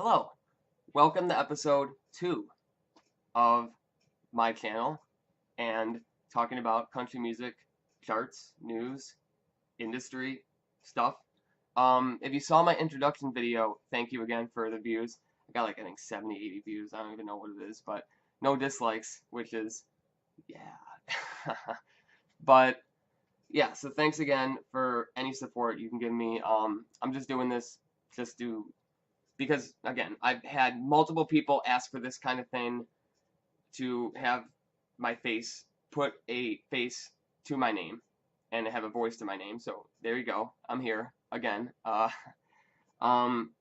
Hello, welcome to episode 2 of my channel and talking about country music, charts, news, industry, stuff. If you saw my introduction video, thank you again for the views. I got like, I think 70, 80 views. I don't even know what it is, but no dislikes, which is, yeah. But yeah, so thanks again for any support you can give me. I'm just doing this just to because again, I've had multiple people ask for this kind of thing to have my face put a face to my name and have a voice to my name. So there you go. I'm here again. Um,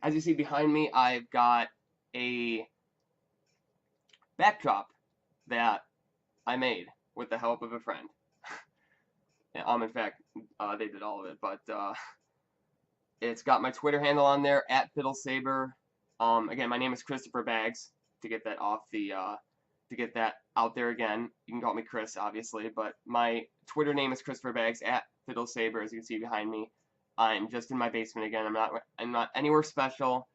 as you see behind me, I've got a backdrop that I made with the help of a friend. In fact, they did all of it, but it's got my Twitter handle on there at FiddleSaber. Again, my name is Christopher Baggs. To get that off the to get that out there again, you can call me Chris, obviously, but my Twitter name is Christopher Baggs at FiddleSaber, as you can see behind me. I'm just in my basement again. I'm not anywhere special.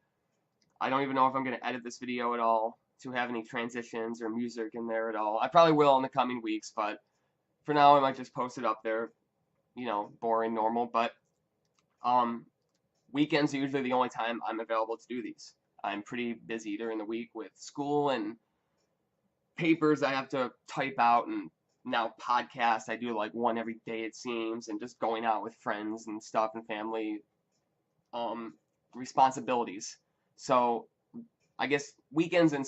I don't even know if I'm going to edit this video at all to have any transitions or music in there at all. I probably will in the coming weeks, but for now I might just post it up there. You know, boring, normal, but um, weekends are usually the only time I'm available to do these. I'm pretty busy during the week with school and papers I have to type out, and now podcasts. I do like one every day it seems, and just going out with friends and stuff and family um, responsibilities. So I guess weekends and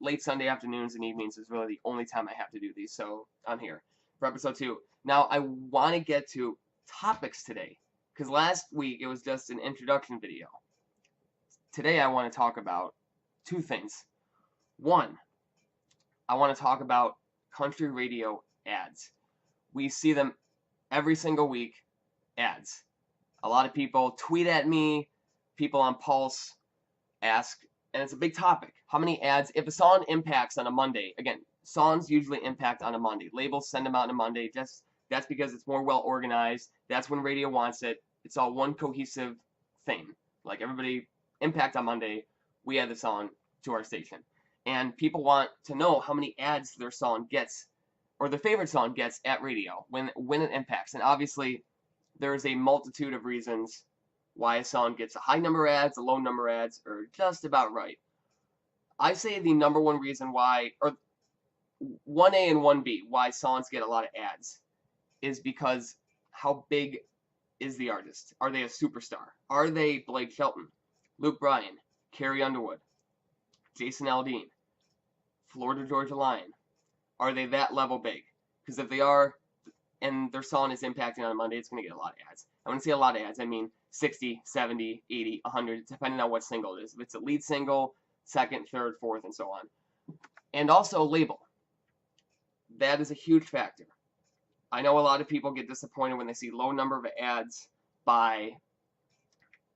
late Sunday afternoons and evenings is really the only time I have to do these. So I'm here for episode 2. Now I want to get to topics today because last week it was just an introduction video. Today I want to talk about two things. One, I want to talk about country radio ads. We see them every single week, ads. A lot of people tweet at me, people on Pulse ask, and it's a big topic. How many ads, if a song impacts on a Monday, again, songs usually impact on a Monday. Labels send them out on a Monday, that's because it's more well organized. That's when radio wants it. It's all one cohesive thing. Like everybody impact on Monday, we add the song to our station. And people want to know how many ads their song gets or their favorite song gets at radio when it impacts. And obviously there is a multitude of reasons why a song gets a high number of ads, a low number of ads, or just about right. I say the number one reason why, or 1A and 1B, why songs get a lot of ads is because how big is the artist? Are they a superstar? Are they Blake Shelton, Luke Bryan, Carrie Underwood, Jason Aldean, Florida Georgia Line? Are they that level big? Because if they are, and their song is impacting on a Monday, it's going to get a lot of ads. I wouldn't say a lot of ads. I mean 60, 70, 80, 100, depending on what single it is. If it's a lead single, second, third, fourth, and so on. And also label. That is a huge factor. I know a lot of people get disappointed when they see low number of ads by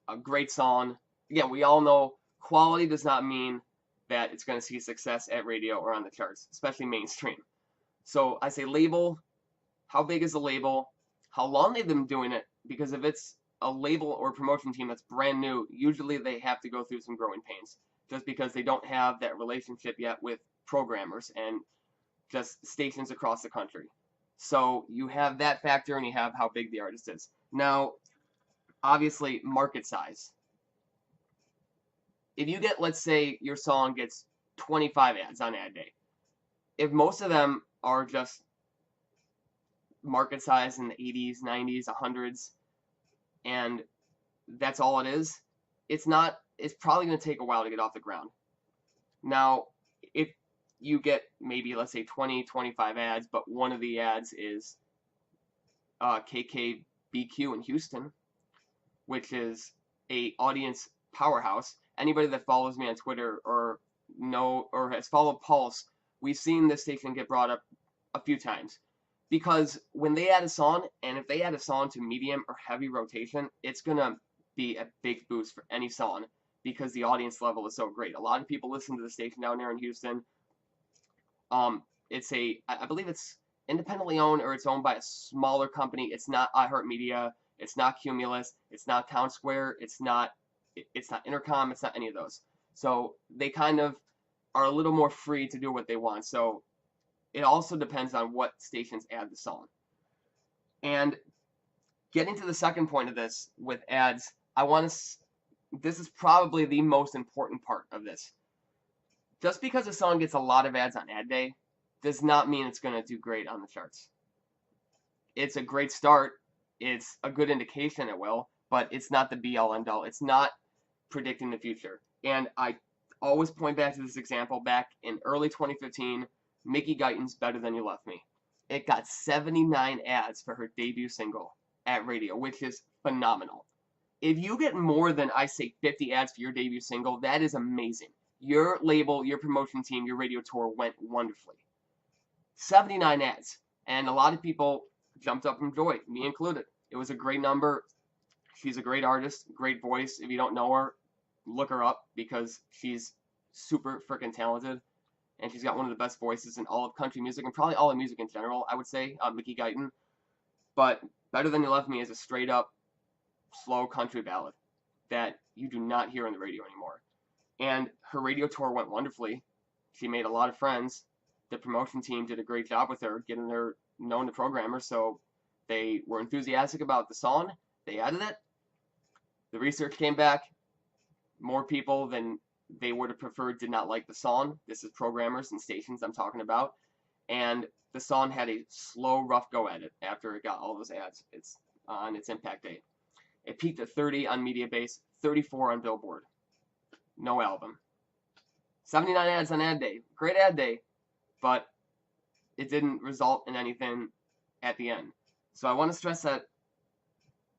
a great song. Again, we all know quality does not mean that it's going to see success at radio or on the charts, especially mainstream. So I say label. How big is the label? How long they've been doing it? Because if it's a label or promotion team that's brand new, usually they have to go through some growing pains just because they don't have that relationship yet with programmers and just stations across the country. So you have that factor and you have how big the artist is. Now, obviously, market size. If you get, let's say, your song gets 25 ads on ad day, if most of them are just market size in the 80s, 90s, 100s, and that's all it is, it's probably going to take a while to get off the ground. Now, if you get maybe, let's say, 20, 25 ads, but one of the ads is KKBQ in Houston, which is a audience powerhouse. Anybody that follows me on Twitter or has followed Pulse, we've seen this station get brought up a few times. Because when they add a song, and if they add a song to medium or heavy rotation, it's going to be a big boost for any song because the audience level is so great. A lot of people listen to the station down there in Houston. I believe it's independently owned or it's owned by a smaller company. It's not iHeartMedia. It's not Cumulus. It's not Town Square. It's not It's not intercom. It's not any of those. So they kind of are a little more free to do what they want. So it also depends on what stations add the song. And getting to the second point of this with ads, I want to. This is probably the most important part of this. Just because a song gets a lot of ads on ad day does not mean it's going to do great on the charts. It's a great start. It's a good indication it will, but it's not the be all end all. It's not predicting the future. And I always point back to this example back in early 2015, Mickey Guyton's Better Than You Left Me. It got 79 ads for her debut single at radio, which is phenomenal. If you get more than, I say, 50 ads for your debut single, that is amazing. Your label, your promotion team, your radio tour went wonderfully. 79 ads. And a lot of people jumped up from joy, me included. It was a great number. She's a great artist, great voice. If you don't know her, look her up because she's super freaking talented. And she's got one of the best voices in all of country music and probably all of music in general, I would say, Mickey Guyton. But Better Than You Left Me is a straight up slow country ballad that you do not hear on the radio anymore. And her radio tour went wonderfully. She made a lot of friends. The promotion team did a great job with her, getting her known to programmers, so they were enthusiastic about the song. They added it. The research came back. More people than they would have preferred did not like the song. This is programmers and stations I'm talking about. And the song had a slow, rough go at it after it got all those ads. It's on its impact date. It peaked at 30 on MediaBase, 34 on Billboard. No album. 79 ads on ad day. Great ad day, but it didn't result in anything at the end. So I want to stress that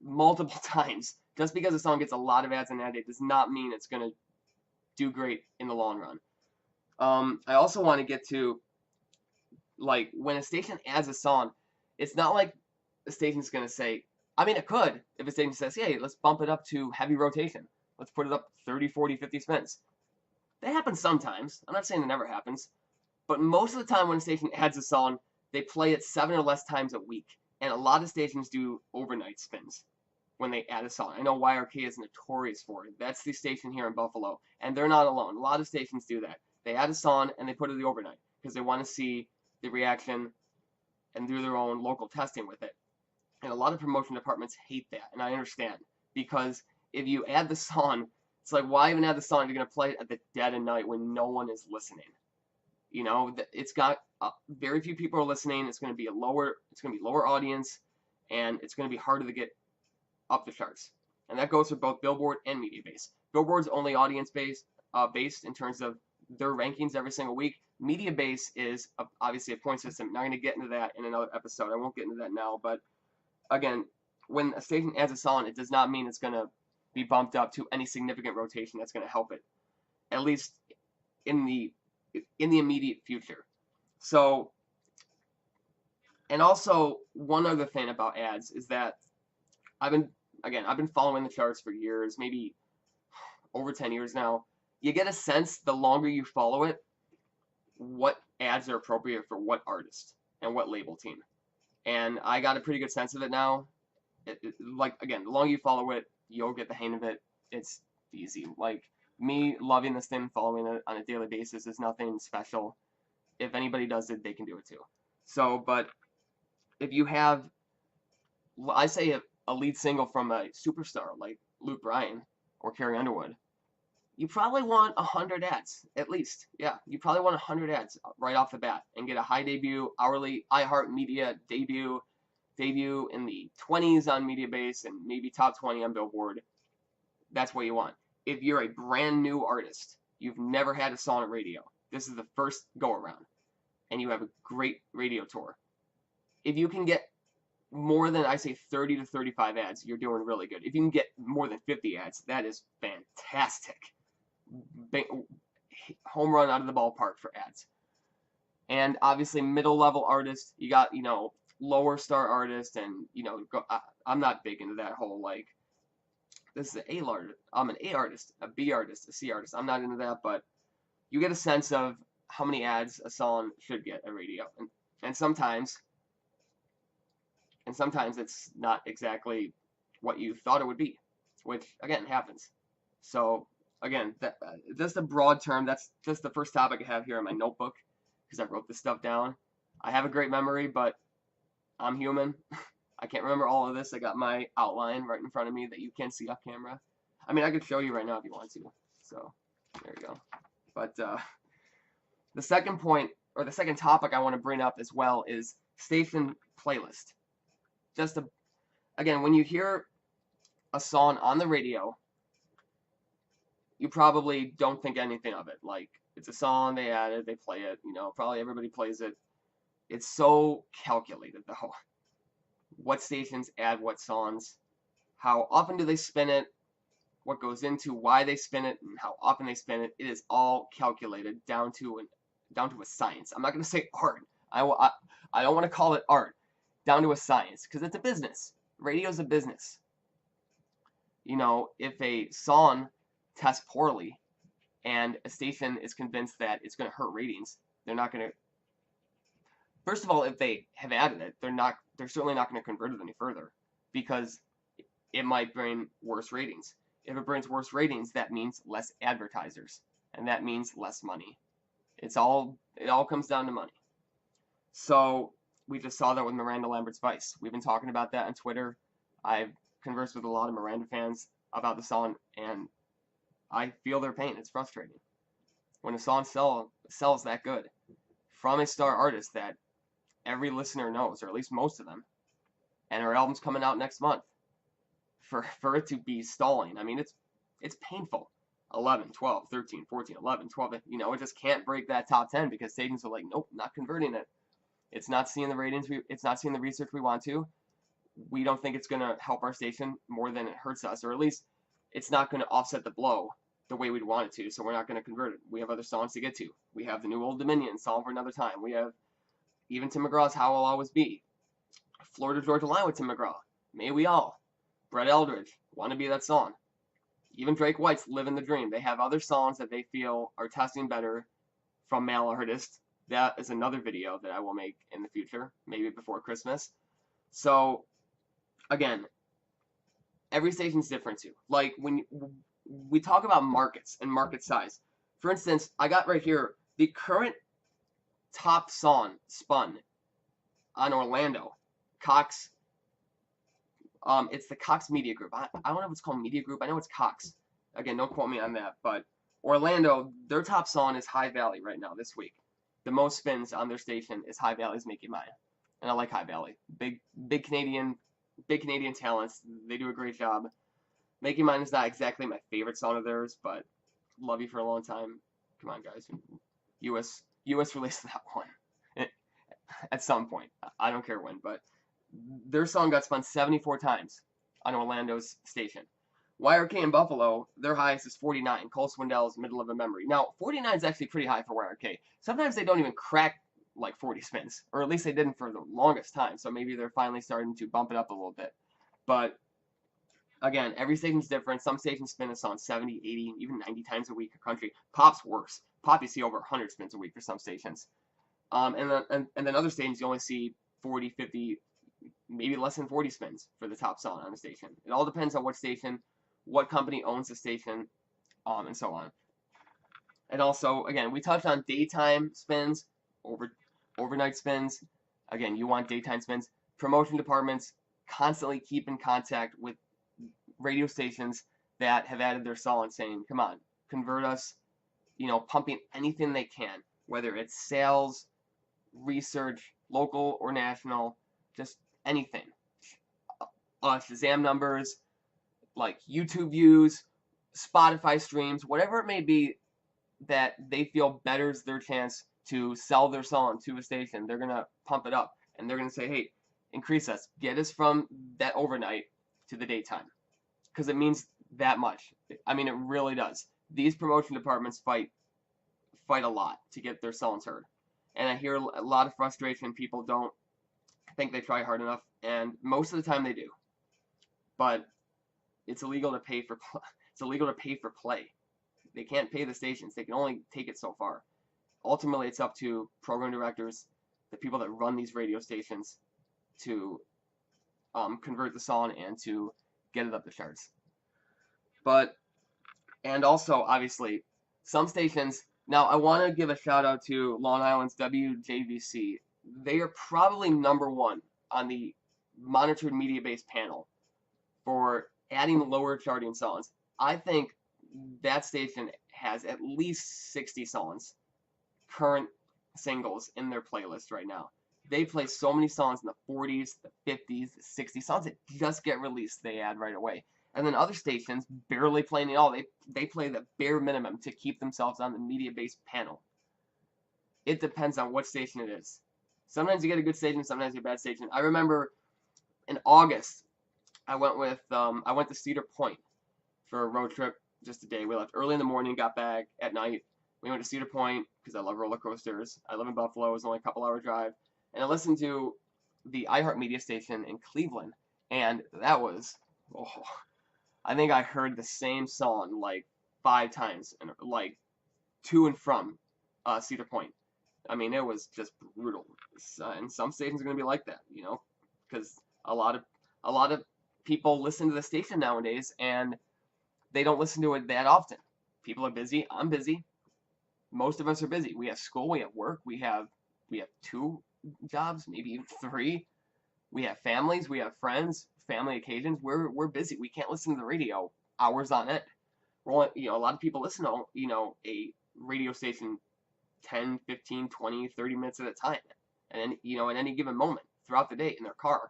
multiple times. Just because a song gets a lot of ads on ad day does not mean it's going to do great in the long run. I also want to get to, like, when a station adds a song, it's not like the station's going to say, I mean, it could if a station says, hey, let's bump it up to heavy rotation. Let's put it up 30, 40, 50 spins. That happens sometimes. I'm not saying it never happens. But most of the time when a station adds a song, they play it 7 or less times a week. And a lot of stations do overnight spins when they add a song. I know YRK is notorious for it. That's the station here in Buffalo. And they're not alone. A lot of stations do that. They add a song and they put it the overnight because they want to see the reaction and do their own local testing with it. And a lot of promotion departments hate that, and I understand. Because if you add the song, it's like, why even add the song if you're going to play it at the dead of night when no one is listening? You know, it's got very few people are listening. It's going to be lower audience, and it's going to be harder to get up the charts. And that goes for both Billboard and MediaBase. Billboard's only audience based in terms of their rankings every single week. MediaBase is obviously a point system. I'm not going to get into that in another episode. I won't get into that now, but again, when a station adds a song, it does not mean it's going to be bumped up to any significant rotation that's going to help it, at least in the immediate future. So, and also one other thing about ads is that I've been following the charts for years, maybe over 10 years now. You get a sense the longer you follow it, what ads are appropriate for what artist and what label team. And I got a pretty good sense of it now. Like, again, the longer you follow it, you'll get the hang of it. It's easy. Like, me loving this thing, following it on a daily basis is nothing special. If anybody does it, they can do it too. So, but if you have, I say a lead single from a superstar like Luke Bryan or Carrie Underwood, you probably want 100 ads, at least. Yeah, you probably want 100 ads right off the bat and get a high debut, hourly iHeartMedia debut in the 20s on MediaBase and maybe top 20 on Billboard. That's what you want. If you're a brand new artist, you've never had a song on radio, this is the first go around, and you have a great radio tour. If you can get more than, I say, 30 to 35 ads, you're doing really good. If you can get more than 50 ads, that is fantastic. Home run out of the ballpark for ads. And obviously middle level artists, you got, lower star artists, and I'm not big into that whole, like, this is an A artist, I'm an A artist, a B artist, a C artist. I'm not into that, but you get a sense of how many ads a song should get at radio. And sometimes it's not exactly what you thought it would be, which again happens. So again, that's the broad term. That's just the first topic I have here in my notebook because I wrote this stuff down. I have a great memory, but I'm human. I can't remember all of this. I got my outline right in front of me that you can't see off camera. I mean, I could show you right now if you want to. So there you go. But the second point, or the second topic I want to bring up as well, is station playlist. Just a, again, when you hear a song on the radio, you probably don't think anything of it. Like, it's a song, they added, they play it, probably everybody plays it. It's so calculated, though. What stations add what songs, how often do they spin it, what goes into why they spin it, and how often they spin it. It is all calculated down to a science. I'm not going to say art. I don't want to call it art. Down to a science, because it's a business. Radio's a business. If a song tests poorly and a station is convinced that it's going to hurt ratings, they're not going to. First of all, if they have added it, they're certainly not going to convert it any further, because it might bring worse ratings. If it brings worse ratings, that means less advertisers, and that means less money. It all comes down to money. So we just saw that with Miranda Lambert's Vice. We've been talking about that on Twitter. I've conversed with a lot of Miranda fans about the song, and I feel their pain. It's frustrating when a song sells that good from a star artist that every listener knows, or at least most of them, and her album's coming out next month. For it to be stalling, I mean, it's painful. 11, 12, 13, 14, 11, 12, it just can't break that top 10 because stations are like, nope, not converting it. It's not seeing the ratings, it's not seeing the research we want to. We don't think it's going to help our station more than it hurts us, or at least it's not going to offset the blow the way we'd want it to, so we're not going to convert it. We have other songs to get to. We have the new Old Dominion, Song for Another Time. We have even Tim McGraw's How I'll Always Be. Florida Georgia Line with Tim McGraw. May We All. Brett Eldridge, Want to Be That Song. Even Drake White's Living the Dream. They have other songs that they feel are testing better from male artists. That is another video that I will make in the future, maybe before Christmas. So, again, every station's different too. Like, when we talk about markets and market size, for instance, I got right here the current top song spun on Orlando, Cox. It's the Cox Media Group. I don't know if it's called Media Group. I know it's Cox. Again, don't quote me on that. But Orlando, their top song is High Valley right now this week. The most spins on their station is High Valley's Make It Mine. And I like High Valley. Big Canadian talents. They do a great job. Make It Mine is not exactly my favorite song of theirs, but Love You for a Long Time. Come on, guys. US released that one at some point. I don't care when, but their song got spun 74 times on Orlando's station. YRK in Buffalo, their highest is 49. Cole Swindell's Middle of a Memory. Now, 49 is actually pretty high for YRK. Sometimes they don't even crack like 40 spins, or at least they didn't for the longest time, so maybe they're finally starting to bump it up a little bit. But again, every station's different. Some stations spin a song 70, 80, even 90 times a week in country. Pop's worse. Pop, you see over 100 spins a week for some stations. And then other stations, you only see 40, 50, maybe less than 40 spins for the top song on the station. It all depends on what station, what company owns the station, and so on. And also, again, we touched on daytime spins, overnight spins. Again, you want daytime spins. Promotion departments constantly keep in contact with radio stations that have added their song saying, come on, convert us, pumping anything they can, whether it's sales, research, local or national, just anything. Shazam numbers, like YouTube views, Spotify streams, whatever it may be that they feel betters their chance to sell their song to a station, they're going to pump it up. And they're going to say, hey, increase us. Get us from that overnight to the daytime. Because it means that much. I mean, it really does. These promotion departments fight a lot to get their songs heard. And I hear a lot of frustration. People don't think they try hard enough. And most of the time they do. But it's illegal to pay for play. They can't pay the stations. They can only take it so far. Ultimately, it's up to program directors, the people that run these radio stations, to convert the song and to get it up the charts. But And also, obviously, some stations. Now, I want to give a shout out to Long Island's WJVC. They are probably #1 on the monitored media based panel for adding lower charting songs. I think that station has at least 60 songs, current singles in their playlist right now. They play so many songs in the 40s, the 50s, the 60s, songs that just get released, they add right away. And then other stations barely play any at all. They play the bare minimum to keep themselves on the media-based panel. It depends on what station it is. Sometimes you get a good station, sometimes you get a bad station. I remember in August, I went to Cedar Point for a road trip, just a day. We left early in the morning, got back at night. We went to Cedar Point because I love roller coasters. I live in Buffalo. It was only a couple-hour drive. And I listened to the iHeartMedia station in Cleveland. And that was, oh, I think I heard the same song like 5 times, and like to and from Cedar Point. I mean, it was just brutal. And some stations are going to be like that, you know, because a lot of people listen to the station nowadays, and they don't listen to it that often. People are busy. I'm busy. Most of us are busy. We have school. We have work. We have 2 jobs, maybe even 3. We have families. We have friends. Family occasions. We're busy. We can't listen to the radio hours on end. A lot of people listen to a radio station 10, 15, 20, 30 minutes at a time, and at any given moment throughout the day in their car,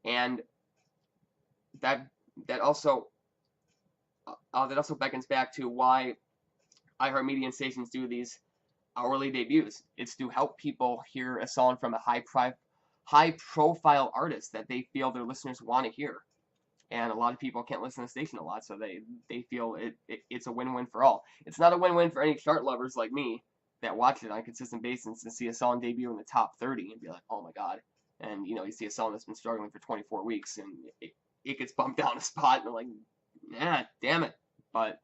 and that also beckons back to why iHeartMedia and stations do these hourly debuts. It's to help people hear a song from a high profile artist that they feel their listeners want to hear. And a lot of people can't listen to the station a lot, so they feel it's a win-win for all. It's not a win-win for any chart lovers like me that watch it on a consistent basis and see a song debut in the top 30 and be like, oh my god. And you see a song that's been struggling for 24 weeks and it gets bumped down a spot, and they're like, nah, damn it. But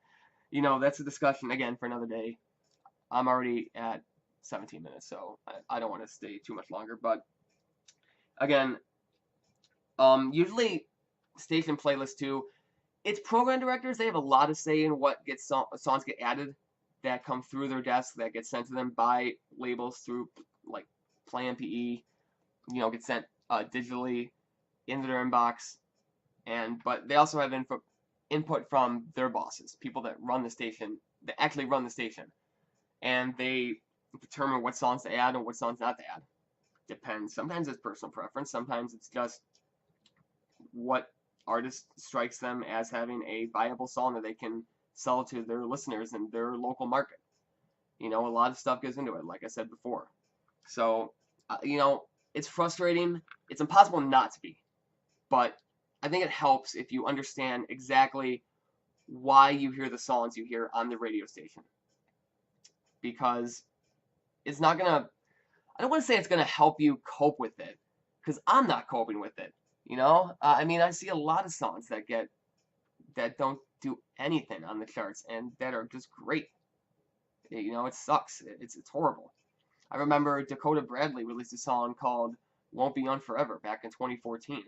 that's a discussion again for another day. I'm already at 17 minutes, so I don't want to stay too much longer. But again, usually station playlists too. It's program directors. They have a lot of say in what songs get added that come through their desk, that get sent to them by labels through like Play MPE. Get sent digitally into their inbox, but they also have input from their bosses, people that run the station, that actually run the station, and they determine what songs to add and what songs not to add. Depends. Sometimes it's personal preference. Sometimes it's just what artist strikes them as having a viable song that they can sell to their listeners in their local market. A lot of stuff goes into it, like I said before. So, it's frustrating. It's impossible not to be. But I think it helps if you understand exactly why you hear the songs you hear on the radio station. Because it's not going to, I don't want to say it's going to help you cope with it, because I'm not coping with it. I see a lot of songs that don't do anything on the charts and that are just great. It sucks. It's horrible. I remember Dakota Bradley released a song called Won't Be On Forever back in 2014.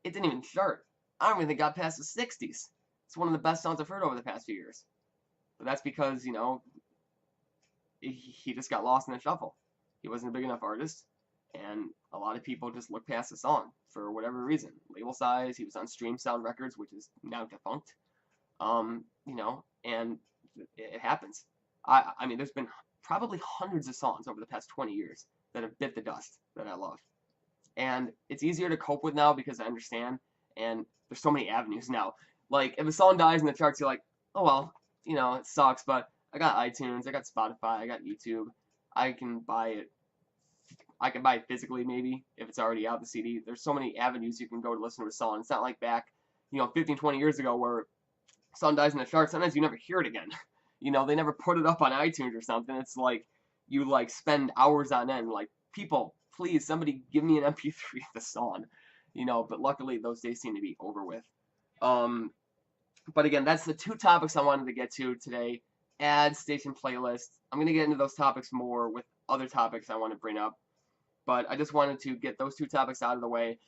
It didn't even chart. I don't even think it got past the 60s. It's one of the best songs I've heard over the past few years. But that's because, he just got lost in the shuffle. He wasn't a big enough artist, and a lot of people just looked past the song for whatever reason. Label size, he was on Stream Sound Records, which is now defunct. And it happens. I mean, there's been probably hundreds of songs over the past 20 years that have bit the dust that I love. And it's easier to cope with now because I understand, and there's so many avenues now. Like, if a song dies in the charts, you're like, oh well, it sucks, but I got iTunes, I got Spotify, I got YouTube. I can buy it physically, maybe, if it's already out, the CD. There's so many avenues you can go to listen to a song. It's not like back, 15, 20 years ago where a song dies in the charts. Sometimes you never hear it again. They never put it up on iTunes or something. It's like you spend hours on end. Like, people, please, somebody give me an MP3 of the song. But luckily those days seem to be over with. But again, that's the 2 topics I wanted to get to today. Ads, station playlists. I'm going to get into those topics more with other topics I want to bring up. But I just wanted to get those 2 topics out of the way.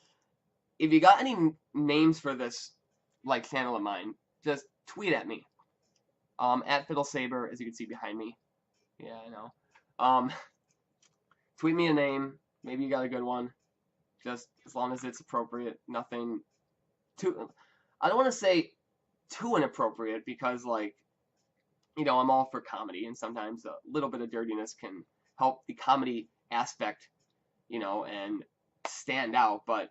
If you got any names for this channel of mine, just tweet at me. At Fiddle Saber, as you can see behind me. Yeah, I know. Tweet me a name. Maybe you got a good one. Just as long as it's appropriate. Nothing too. I don't want to say too inappropriate because, like, you know, I'm all for comedy, and sometimes a little bit of dirtiness can help the comedy aspect, you know, and stand out. But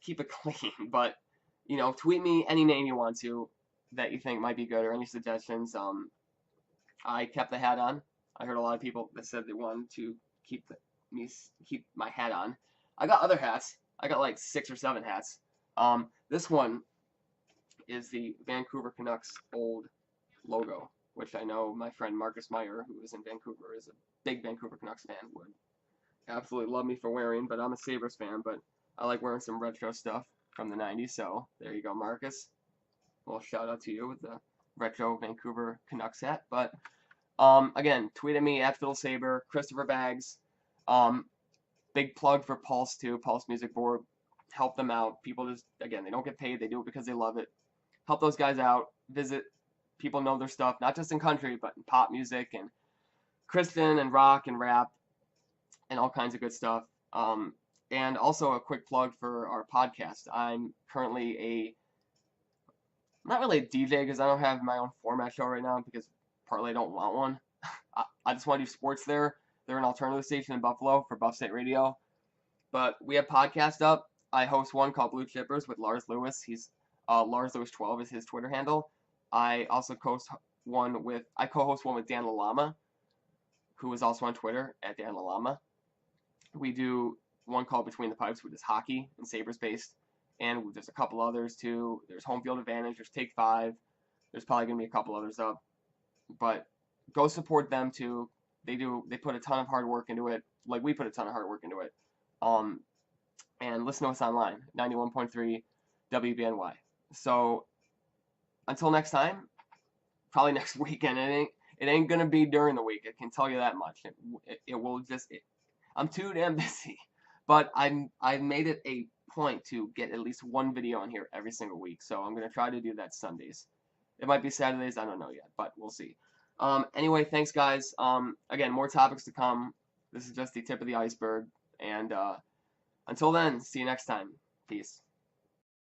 keep it clean. But you know, tweet me any name you want to that you think might be good or any suggestions. I kept the hat on. I heard a lot of people that said they wanted to keep keep my hat on. I got other hats. I got like 6 or 7 hats. This one is the Vancouver Canucks old logo, which I know my friend Marcus Meyer, who is in Vancouver, is a big Vancouver Canucks fan, would absolutely love me for wearing. But I'm a Sabres fan, but I like wearing some retro stuff from the 90s. So there you go, Marcus. Well, shout out to you with the retro Vancouver Canucks hat. But again, tweet at me at Fiddle Saber, Christopher Bags. Big plug for Pulse too, Pulse Music Board. Help them out. People just, again, they don't get paid. They do it because they love it. Help those guys out. Visit. People know their stuff, not just in country, but in pop music and Christian and rock and rap and all kinds of good stuff. And also a quick plug for our podcast. I'm currently not really a DJ because I don't have my own format show right now because partly I don't want one. I just want to do sports there. They're an alternative station in Buffalo for Buff State Radio. But we have podcasts up. I host one called Blue Chippers with Lars Lewis. He's Lars Lewis 12 is his Twitter handle. I also co-host one with Dan Lalama, who is also on Twitter at Dan Lalama. We do one called Between the Pipes, which is hockey and Sabres based. And there's a couple others too. There's Home Field Advantage. There's Take 5. There's probably going to be a couple others up. But go support them too. They put a ton of hard work into it. Like we put a ton of hard work into it. And listen to us online, 91.3 WBNY. So until next time, probably next weekend. It ain't gonna be during the week. I can tell you that much. It will just. I'm too damn busy. But I've made it a point to get at least one video on here every single week. So I'm gonna try to do that Sundays. It might be Saturdays. I don't know yet, but we'll see. Anyway, thanks guys. Again, more topics to come. This is just the tip of the iceberg. And until then, see you next time. Peace.